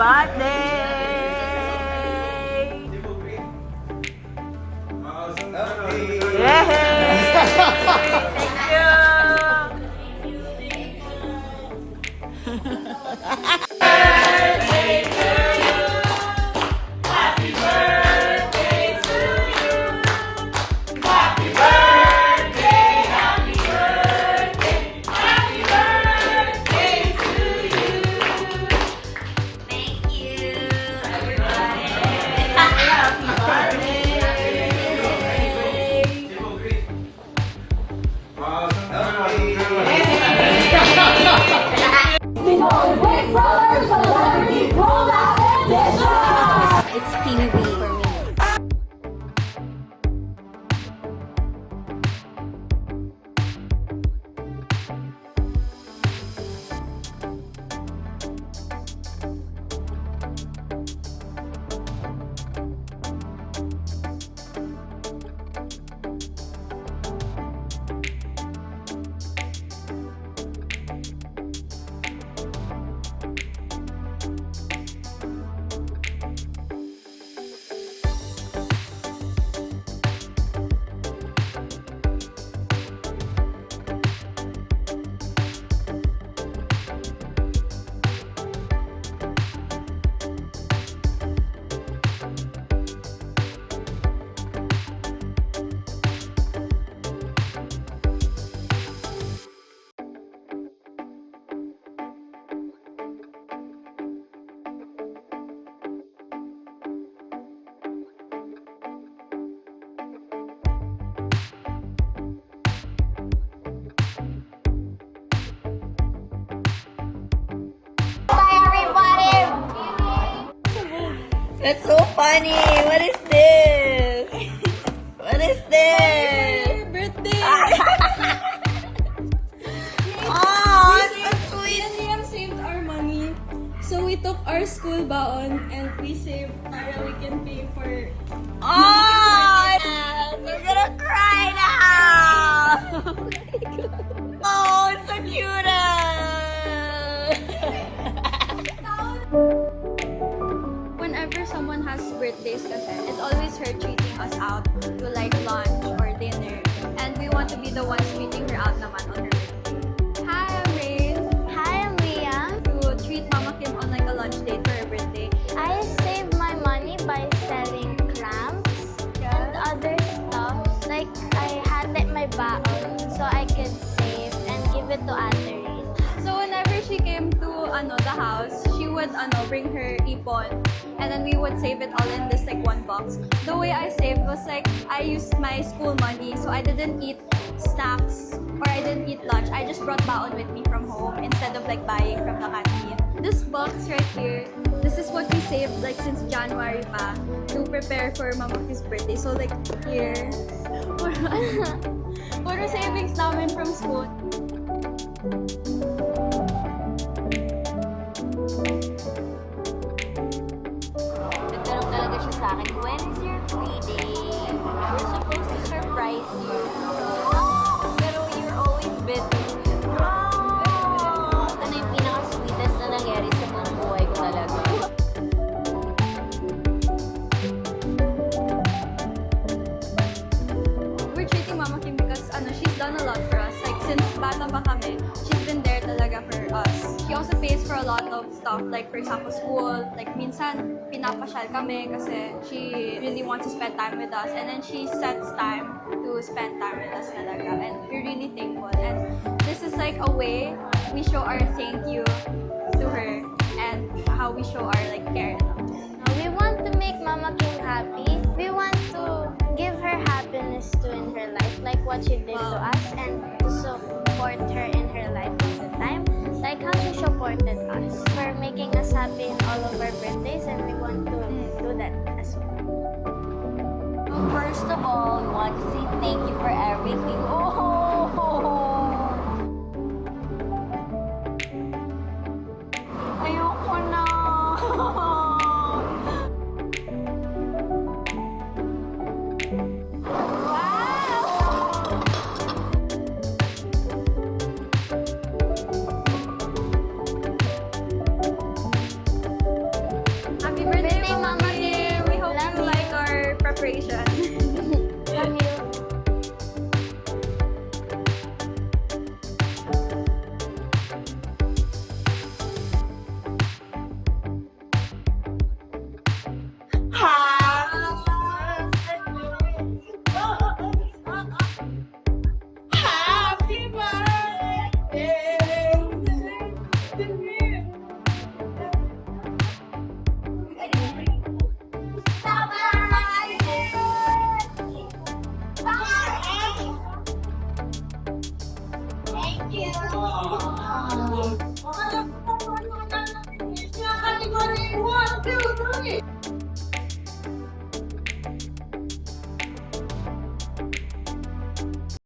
birthday! Yay! Thank you! It's PB for me. That's so funny! What is this? What is this? Birthday! Oh, it's so sweet! And Liam saved our money. So we took our school baon and we saved para we can pay for... Oh, yes! We're gonna cry now! Oh, it's so cute! Whenever someone has birthdays kasi, it's always her treating us out to like lunch or dinner. And we want to be the ones treating her out naman on her birthday. Hi, I'm Rain. Hi, I'm Liam. To treat Mama Kim on like a lunch date for her birthday. I save my money by selling clams and other stuff. Like, I had it my baon so I could save and give it to Ate Rain. So whenever she came to the house, she would bring her ipon and then we would save it all in this like one box. The way I saved was like I used my school money, so I didn't eat snacks or I didn't eat lunch. I just brought baon with me from home instead of like buying from the canteen. This box right here, this is what we saved like since January pa to prepare for Mama Kim's birthday. So like here, puro savings namin from school. Nagtanong talaga siya sa akin, when is your free day? We're supposed to surprise you. Pero you're always busy. Ito na yung pinaka-sweetest na nangyari sa buong buhay ko talaga. We're treating Mama Kim because she's done a lot for us. Like since bata pa kami, she's been there talaga for us. She also pays for a lot of stuff, like for example school. Like minsan pinapasyal kami kasi she really wants to spend time with us, and then she sets time to spend time with us talaga, and we're really thankful. And this is like a way we show our thank you to her and how we show our like care. We want to make Mama Kim happy. We want to give her happiness too in her life, like what she did to us, and to support her in her life all the time, like how she supported us for making us happy in all of our birthdays, and we want to do that as well. First of all, we want to say thank you for everything. Oh! Ayoko na!